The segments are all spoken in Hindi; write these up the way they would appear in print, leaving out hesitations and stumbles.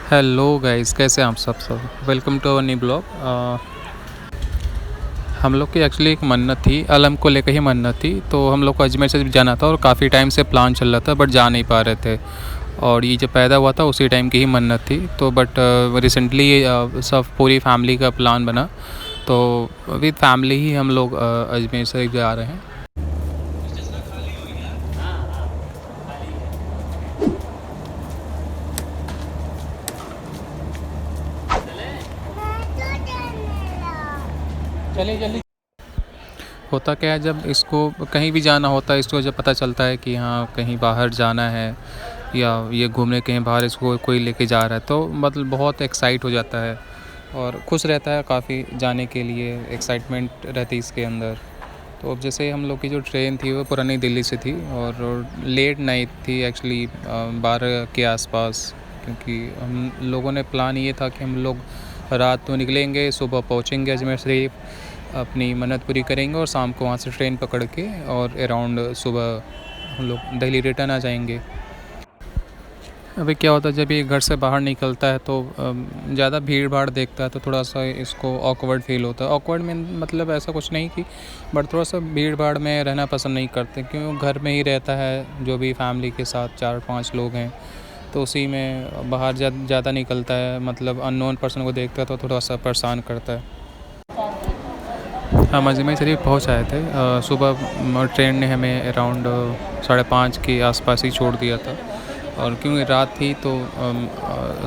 हेलो गाइस, कैसे हैं आप सब welcome to our new blog. हम लोग की एक्चुअली एक मन्नत थी, अलम को लेकर ही मन्नत थी। तो हम लोग को अजमेर से जाना था और काफ़ी टाइम से प्लान चल रहा था, बट जा नहीं पा रहे थे। और ये जब पैदा हुआ था उसी टाइम की ही मन्नत थी। तो बट रिसेंटली सब पूरी फैमिली का प्लान बना, तो विद फैमिली ही हम लोग अजमेर शरीफ जा रहे हैं। चलिए जल्दी। होता क्या है, जब इसको कहीं भी जाना होता है, इसको जब पता चलता है कि हाँ कहीं बाहर जाना है या ये घूमने कहीं बाहर इसको कोई लेके जा रहा है, तो मतलब बहुत एक्साइट हो जाता है और खुश रहता है। काफ़ी जाने के लिए एक्साइटमेंट रहती है इसके अंदर। तो अब जैसे हम लोग की जो ट्रेन थी वो पुरानी दिल्ली से थी और लेट नाइट थी एक्चुअली, 12 के आसपास। क्योंकि हम लोगों ने प्लान ये था कि हम लोग रात में निकलेंगे, सुबह पहुँचेंगे अजमेर शरीफ, अपनी मन्नत पूरी करेंगे और शाम को वहाँ से ट्रेन पकड़ के और अराउंड सुबह हम लोग दिल्ली रिटर्न आ जाएंगे। अभी क्या होता है, जब ये घर से बाहर निकलता है तो ज़्यादा भीड़ भाड़ देखता है तो थोड़ा सा इसको ऑकवर्ड फील होता है। ऑकवर्ड में मतलब ऐसा कुछ नहीं कि, बट थोड़ा सा भीड़ भाड़ में रहना पसंद नहीं करते, क्यों घर में ही रहता है जो भी फैमिली के साथ 4-5 लोग हैं। तो उसी में बाहर ज़्यादा निकलता है, मतलब अननोन पर्सन को देखता है तो थोड़ा सा परेशान करता है। हम अजमेर शरीफ पहुँच आए थे सुबह। ट्रेन ने हमें अराउंड 5:30 के आसपास ही छोड़ दिया था। और क्योंकि रात थी तो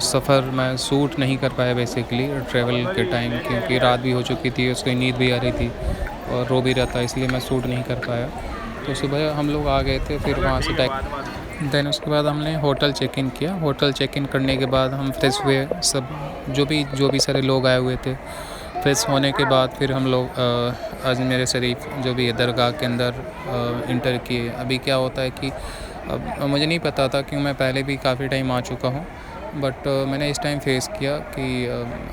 सफ़र मैं सूट नहीं कर पाया बेसिकली ट्रैवल के टाइम, क्योंकि रात भी हो चुकी थी, उसकी नींद भी आ रही थी और रो भी रहा था, इसलिए मैं सूट नहीं कर पाया। तो सुबह हम लोग आ गए थे, फिर वहाँ से देन उसके बाद हमने होटल चेक इन किया। होटल चेक इन करने के बाद हम फ्रेश हुए, सब जो भी सारे लोग आए हुए थे। फ्रेश होने के बाद फिर हम लोग अजमेर शरीफ जो भी है दरगाह के अंदर इंटर किए। अभी क्या होता है कि अब मुझे नहीं पता था, क्योंकि मैं पहले भी काफ़ी टाइम आ चुका हूँ, बट मैंने इस टाइम फेस किया कि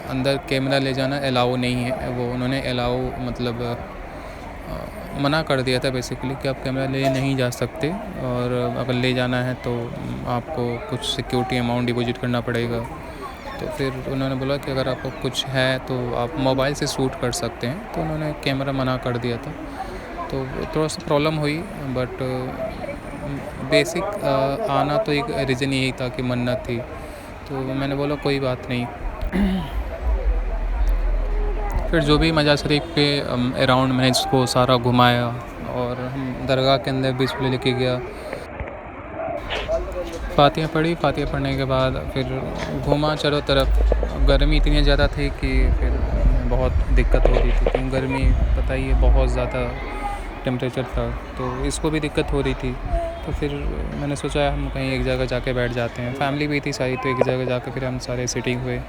अंदर कैमरा ले जाना अलाउ नहीं है। वो उन्होंने अलाउ मतलब मना कर दिया था बेसिकली कि आप कैमरा ले नहीं जा सकते, और अगर ले जाना है तो आपको कुछ सिक्योरिटी अमाउंट डिपॉजिट करना पड़ेगा। तो फिर उन्होंने बोला कि अगर आपको कुछ है तो आप मोबाइल से शूट कर सकते हैं, तो उन्होंने कैमरा मना कर दिया था। तो थोड़ा सा प्रॉब्लम हुई, बट बेसिक आना तो एक रीज़न यही था कि मन्नत थी। तो मैंने बोला कोई बात नहीं। फिर जो भी मज़ार शरीफ के अराउंड मैंने इसको सारा घुमाया, और हम दरगाह के अंदर भी इसको लेके गया। फातिहा पढ़ी, फातिहा पढ़ने के बाद फिर घूमा चारों तरफ। गर्मी इतनी ज़्यादा थी कि फिर बहुत दिक्कत हो रही थी, क्योंकि गर्मी पता ही है बहुत ज़्यादा टेम्परेचर था, तो इसको भी दिक्कत हो रही थी। तो फिर मैंने सोचा हम कहीं एक जगह जाके बैठ जाते हैं, फैमिली भी थी सारी, तो एक जगह जाके फिर हम सारे सिटिंग हुए।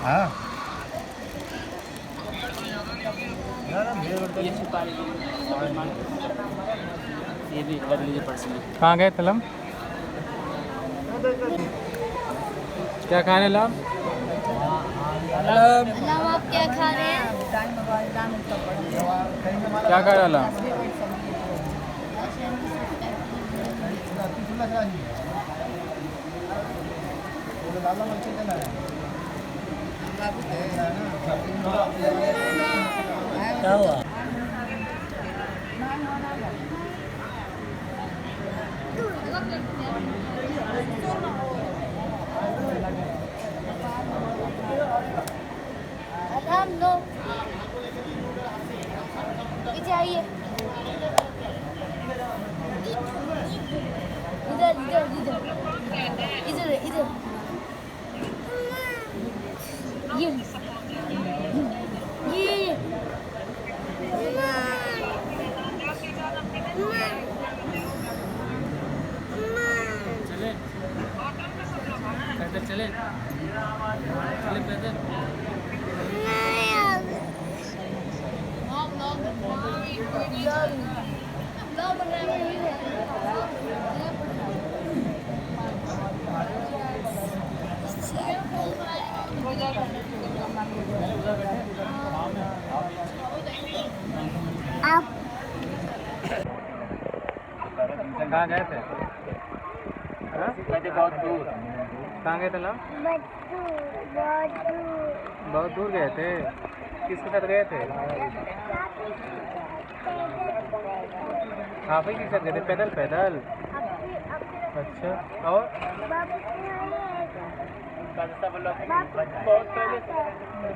हाँ ये भी रख लीजिए पर्सनली। कहाँ गए तलम? क्या खा रहे लम? लम आप क्या खा रहे हैं? क्या खा रहा लम? क्या हुआ? हम लोग पीछे आइए। इधर इधर इधर इधर इधर ये ये चले पैदल चले चले पैदल। आप कहाँ गए थे? बहुत दूर। कहाँ गए थे ना? बहुत दूर गए थे। किसके साथ गए थे? आप ही के साथ गए थे? पैदल पैदल? अच्छा। और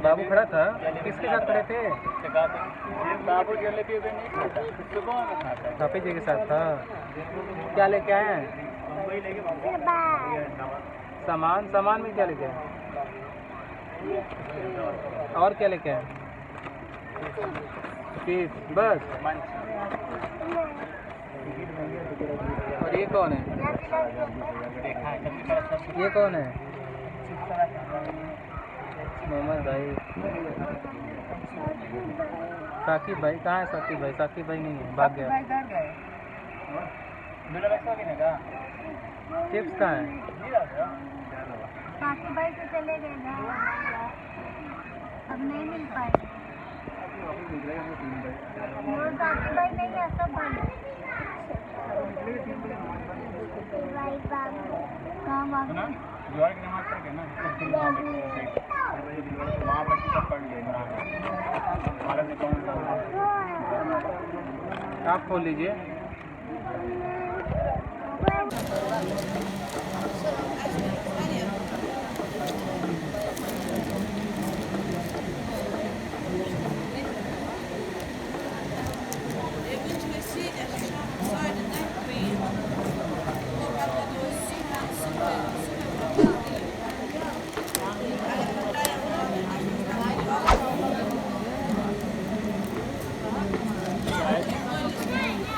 बाबू खड़ा था? किसके साथ खड़े थे? बाबू जलेबी भी नहीं खाता, सुबह में खाता है। पापी जी के साथ था। क्या लेके आए हैं? सामान? सामान में क्या लेके आए? और क्या लेके आए? चीज बस? और ये कौन है? ये कौन है? मोहम्मद भाई। साकिब भाई कहाँ है? साकिब भाई? साकिब भाई नहीं है, भाग गया। चिप्स कहाँ है? साकिब भाई तो चले गए ना, अब नहीं मिल पाए। वो साकिब भाई नहीं है, सब भाई। कहाँ भाग गए? ज्वार की नमाज पढ़ के ना वहाँ पर सब पढ़ लिए हमारा अकाउंट आप खोल लीजिए।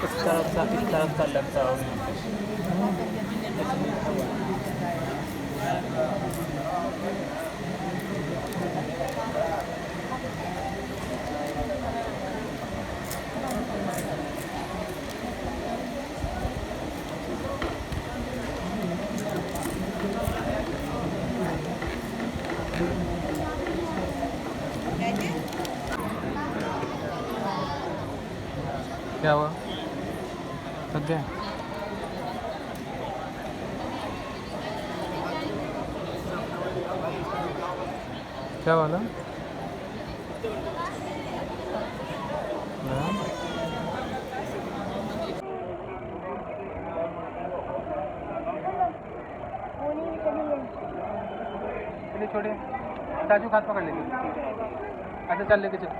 इस तरफ का लगता होगा। क्या हुआ? थक गए? क्या वाला? चलिए छोड़िए, चाचू हाथ पकड़ लेंगे। अच्छा चल लेके चल।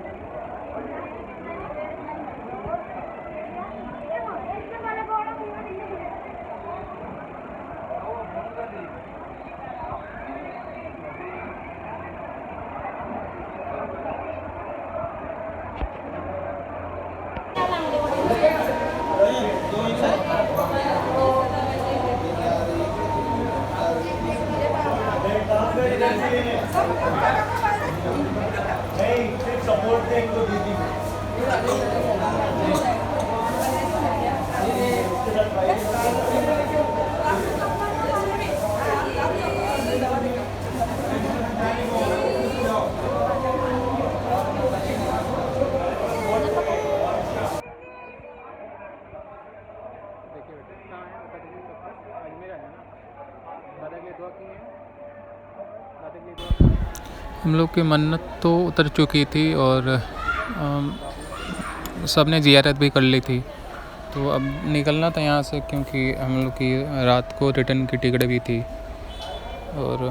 हम लोग की मन्नत तो उतर चुकी थी और सब ने ज़ियारत भी कर ली थी, तो अब निकलना था यहाँ से क्योंकि हम लोग की रात को रिटर्न की टिकट भी थी और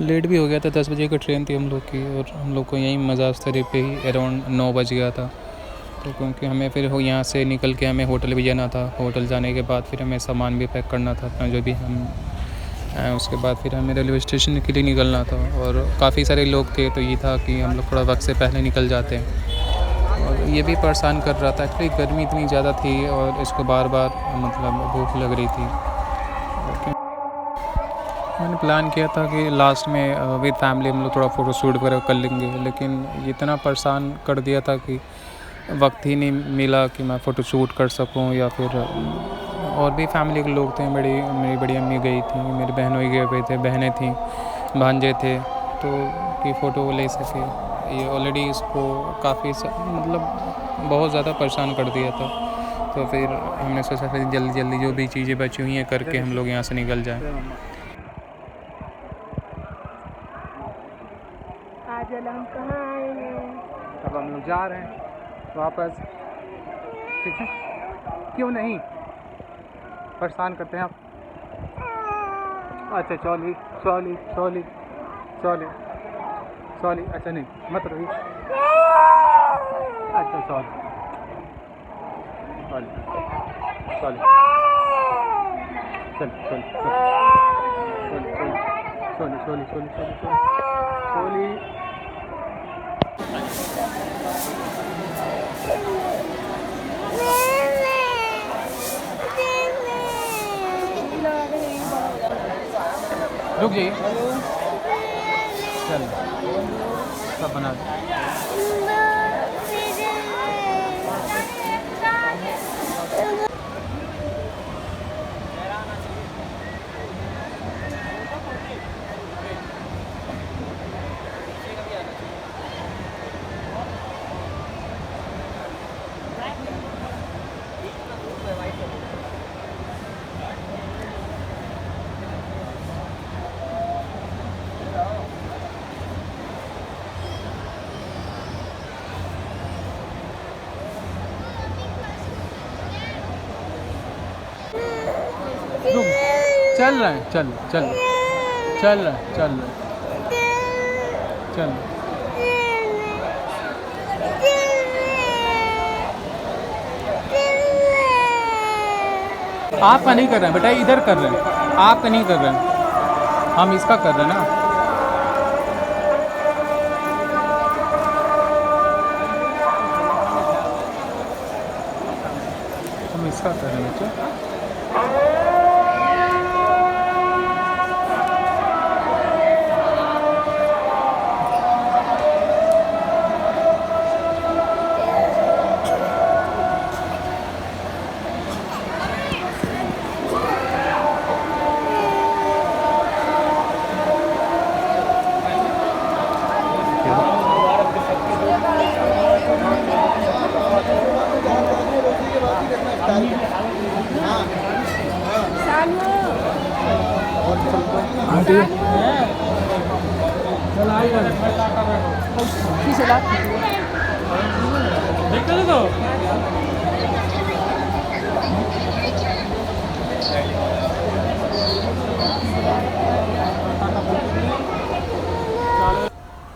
लेट भी हो गया था। 10 बजे की ट्रेन थी हम लोग की और हम लोग को यहीं मज़ार शरीफ पे ही अराउंड 9 बज गया था। तो क्योंकि हमें फिर यहाँ से निकल के हमें होटल भी जाना था, होटल जाने के बाद फिर हमें सामान भी पैक करना था अपना जो भी हम उसके बाद फिर हमें रेलवे स्टेशन के लिए निकलना था और काफ़ी सारे लोग थे, तो ये था कि हम लोग थोड़ा वक्त से पहले निकल जाते हैं। और ये भी परेशान कर रहा था, एक्चुअली गर्मी इतनी ज़्यादा थी और इसको बार बार मतलब भूख लग रही थी। मैंने प्लान किया था कि लास्ट में विद फैमिली हम लोग थोड़ा फ़ोटो शूट वगैरह कर लेंगे, लेकिन इतना परेशान कर दिया था कि वक्त ही नहीं मिला कि मैं फ़ोटो शूट कर सकूं। या फिर और भी फैमिली के लोग थे, मेरी बड़ी अम्मी गई थी, मेरी बहनों गए हुए थे, बहनें थीं, भांजे थे, तो की फ़ोटो ले सके। ये ऑलरेडी इसको काफ़ी मतलब बहुत ज़्यादा परेशान कर दिया था। तो फिर हमने सोचा फिर जल्दी जल्दी जो भी चीज़ें बची हुई हैं करके हम लोग यहाँ से निकल जाएं। काजल हम कहाँ आए हैं? अब हम लोग जा रहे हैं वापस। ठीक है, क्यों नहीं परेशान करते हैं आप। अच्छा चौली चौली चौली चौली चौली, अच्छा नहीं मत रही। अच्छा सॉरी सॉरी सॉरी, चल चल चल sorry sorry sorry sorry sorry. रुक जाइए, चल सब बना दो। चल रहे हैं, चल चल चल रहे हैं, चल रहे हैं, चल। आपका नहीं कर रहे हैं बेटा, इधर कर रहे हैं, आपका नहीं कर रहे हैं, हम इसका कर रहे हैं ना। हम इसका कर रहे हैं बच्चे।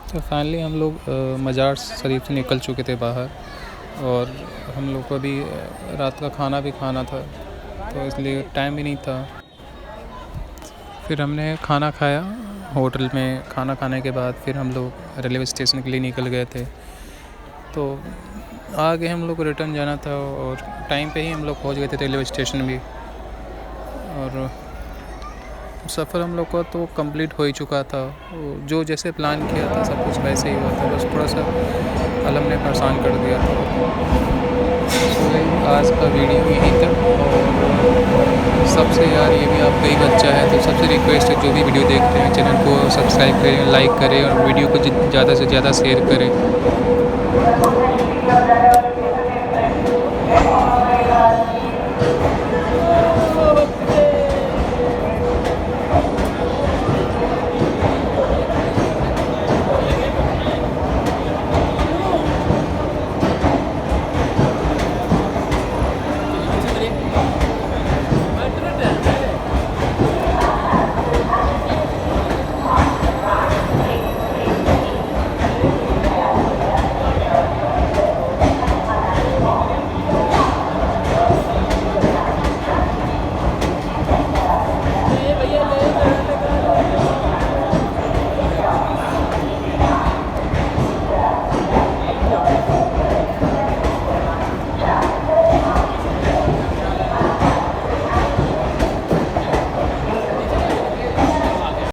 तो फाइनली हम लोग मज़ार शरीफ से निकल चुके थे बाहर, और हम लोग को अभी रात का खाना भी खाना था, तो इसलिए टाइम भी नहीं था। फिर हमने खाना खाया होटल में। खाना खाने के बाद फिर हम लोग रेलवे स्टेशन के लिए निकल गए थे। तो आगे हम लोग को रिटर्न जाना था, और टाइम पे ही हम लोग पहुंच गए थे रेलवे स्टेशन भी। और सफ़र हम लोग का तो कंप्लीट हो ही चुका था। जो जैसे प्लान किया था सब कुछ वैसे ही हुआ था, बस थोड़ा सा अलम ने परेशान कर दिया था। तो आज का वीडियो यहीं तक। और सबसे यार ये भी आपका ही बच्चा है, तो सबसे रिक्वेस्ट है जो भी वीडियो देखते हैं चैनल को सब्सक्राइब करें, लाइक करें और वीडियो को ज़्यादा से ज़्यादा शेयर करें।